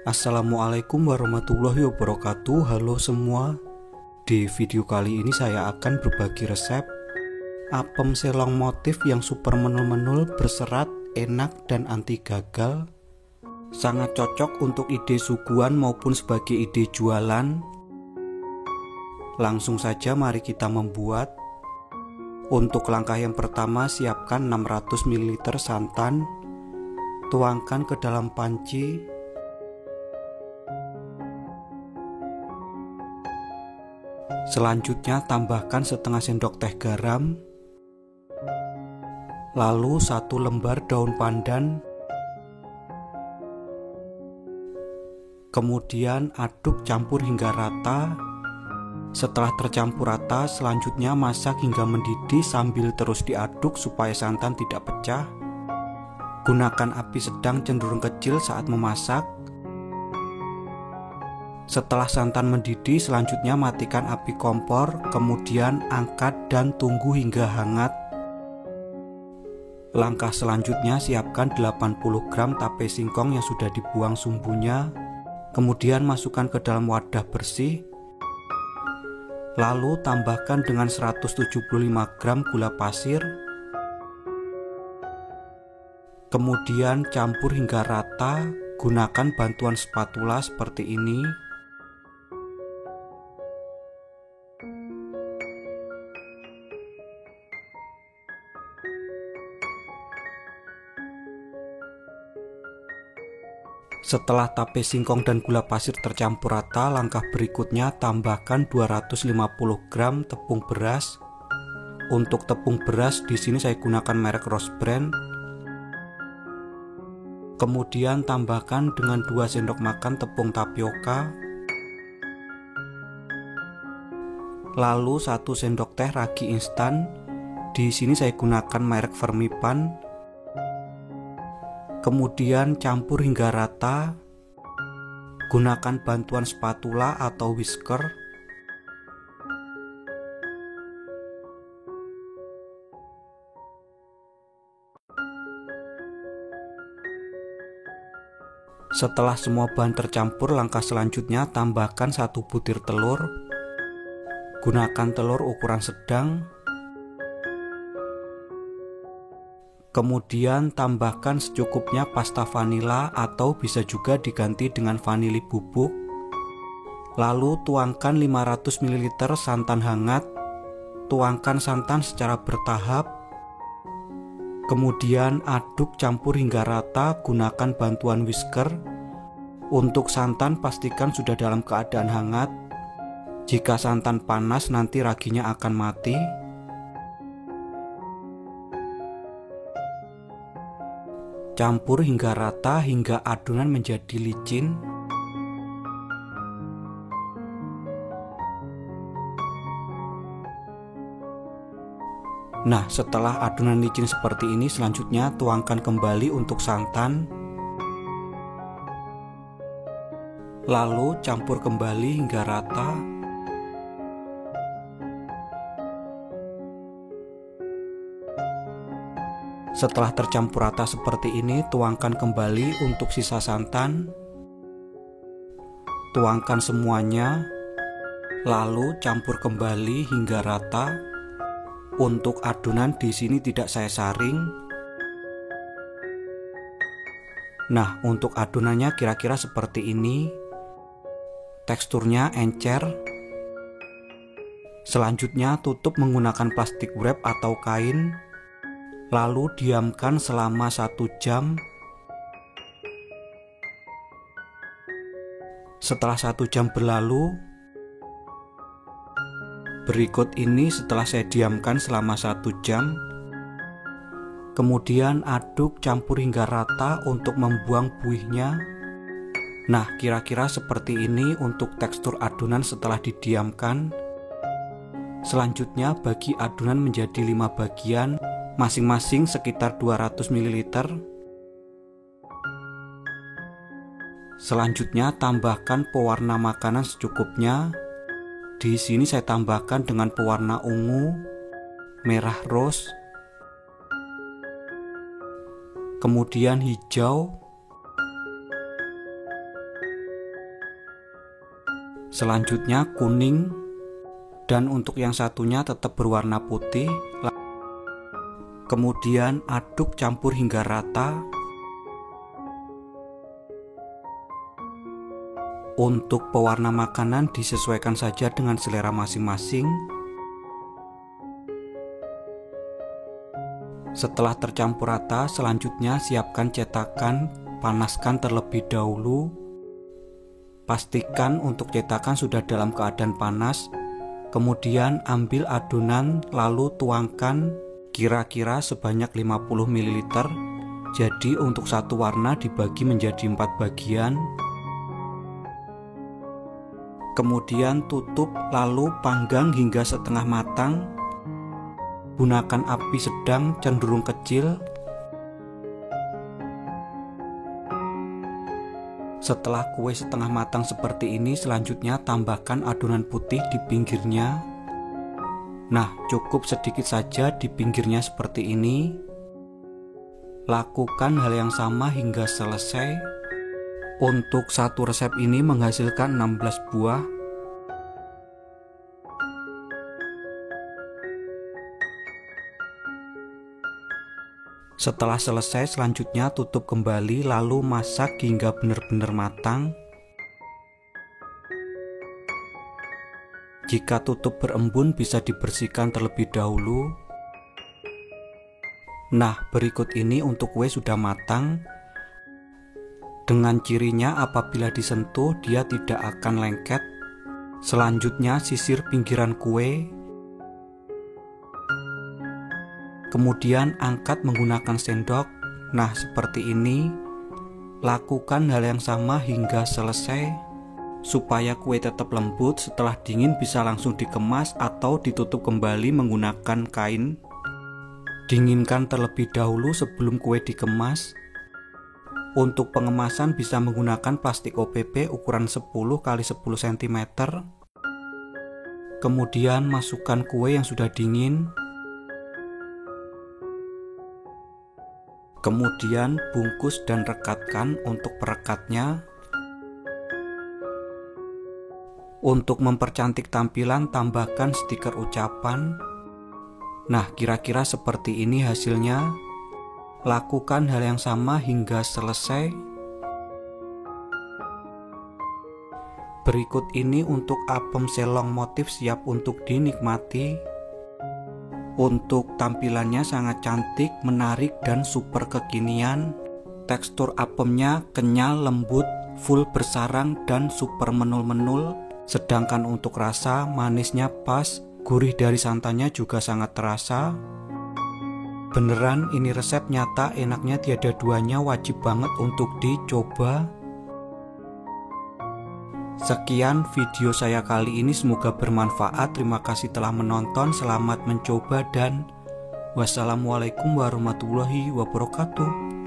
Assalamualaikum warahmatullahi wabarakatuh. Halo semua. Di video kali ini saya akan berbagi resep apem selong motif yang super menul-menul, berserat, enak dan anti gagal. Sangat cocok untuk ide suguhan maupun sebagai ide jualan. Langsung saja mari kita membuat. Untuk langkah yang pertama, siapkan 600 ml santan. Tuangkan ke dalam panci. Selanjutnya tambahkan setengah sendok teh garam, lalu 1 lembar daun pandan. Kemudian aduk campur hingga rata. Setelah tercampur rata, selanjutnya masak hingga mendidih sambil terus diaduk supaya santan tidak pecah. Gunakan api sedang cenderung kecil saat memasak. Setelah santan mendidih, selanjutnya matikan api kompor, kemudian angkat dan tunggu hingga hangat. Langkah selanjutnya, siapkan 80 gram tape singkong yang sudah dibuang sumbunya. Kemudian masukkan ke dalam wadah bersih. Lalu tambahkan dengan 175 gram gula pasir. Kemudian campur hingga rata, gunakan bantuan spatula seperti ini. Setelah tape singkong dan gula pasir tercampur rata, langkah berikutnya tambahkan 250 gram tepung beras. Untuk tepung beras di sini saya gunakan merek Rose Brand. Kemudian tambahkan dengan 2 sendok makan tepung tapioka. Lalu 1 sendok teh ragi instan. Di sini saya gunakan merek Fermipan. Kemudian campur hingga rata. Gunakan bantuan spatula atau whisker. Setelah semua bahan tercampur, langkah selanjutnya tambahkan 1 butir telur. Gunakan telur ukuran sedang. Kemudian tambahkan secukupnya pasta vanila atau bisa juga diganti dengan vanili bubuk. Lalu tuangkan 500 ml santan hangat. Tuangkan santan secara bertahap. Kemudian aduk campur hingga rata, gunakan bantuan whisker. Untuk santan pastikan sudah dalam keadaan hangat. Jika santan panas nanti raginya akan mati. Campur hingga rata hingga adonan menjadi licin. Nah, setelah adonan licin seperti ini, selanjutnya tuangkan kembali untuk santan. Lalu campur kembali hingga rata. Setelah tercampur rata seperti ini, tuangkan kembali untuk sisa santan. Tuangkan semuanya. Lalu campur kembali hingga rata. Untuk adonan di sini tidak saya saring. Nah, untuk adonannya kira-kira seperti ini. Teksturnya encer. Selanjutnya tutup menggunakan plastik wrap atau kain. Lalu diamkan selama 1 jam. Setelah 1 jam berlalu, berikut ini setelah saya diamkan selama 1 jam. Kemudian aduk campur hingga rata untuk membuang buihnya. Nah, kira-kira seperti ini untuk tekstur adonan setelah didiamkan. Selanjutnya bagi adonan menjadi 5 bagian, masing-masing sekitar 200 ml. Selanjutnya tambahkan pewarna makanan secukupnya. Di sini saya tambahkan dengan pewarna ungu, merah rose, kemudian hijau, selanjutnya kuning, dan untuk yang satunya tetap berwarna putih. Kemudian aduk campur hingga rata. Untuk pewarna makanan disesuaikan saja dengan selera masing-masing. Setelah tercampur rata, selanjutnya siapkan cetakan, panaskan terlebih dahulu. Pastikan untuk cetakan sudah dalam keadaan panas. Kemudian ambil adonan lalu tuangkan kira-kira sebanyak 50 ml. Jadi untuk satu warna dibagi menjadi 4 bagian. Kemudian tutup lalu panggang hingga setengah matang. Gunakan api sedang cenderung kecil. Setelah kue setengah matang seperti ini, selanjutnya tambahkan adonan putih di pinggirnya. Nah, cukup sedikit saja di pinggirnya seperti ini. Lakukan hal yang sama hingga selesai. Untuk satu resep ini menghasilkan 16 buah. Setelah selesai, selanjutnya tutup kembali lalu masak hingga benar-benar matang. Jika tutup berembun bisa dibersihkan terlebih dahulu. Nah, berikut ini untuk kue sudah matang. Dengan cirinya apabila disentuh dia tidak akan lengket. Selanjutnya sisir pinggiran kue. Kemudian angkat menggunakan sendok. Nah, seperti ini. Lakukan hal yang sama hingga selesai. Supaya kue tetap lembut, setelah dingin bisa langsung dikemas atau ditutup kembali menggunakan kain. Dinginkan terlebih dahulu sebelum kue dikemas. Untuk pengemasan bisa menggunakan plastik OPP ukuran 10 x 10 cm. Kemudian masukkan kue yang sudah dingin. Kemudian bungkus dan rekatkan untuk perekatnya. Untuk mempercantik tampilan tambahkan stiker ucapan. Nah, kira-kira seperti ini hasilnya. Lakukan hal yang sama hingga selesai. Berikut ini untuk apem selong motif siap untuk dinikmati. Untuk tampilannya sangat cantik, menarik, dan super kekinian. Tekstur apemnya kenyal, lembut, full bersarang, dan super menul-menul. Sedangkan untuk rasa, manisnya pas, gurih dari santannya juga sangat terasa. Beneran ini resep nyata, enaknya tiada duanya, wajib banget untuk dicoba. Sekian video saya kali ini, semoga bermanfaat. Terima kasih telah menonton, selamat mencoba dan wassalamualaikum warahmatullahi wabarakatuh.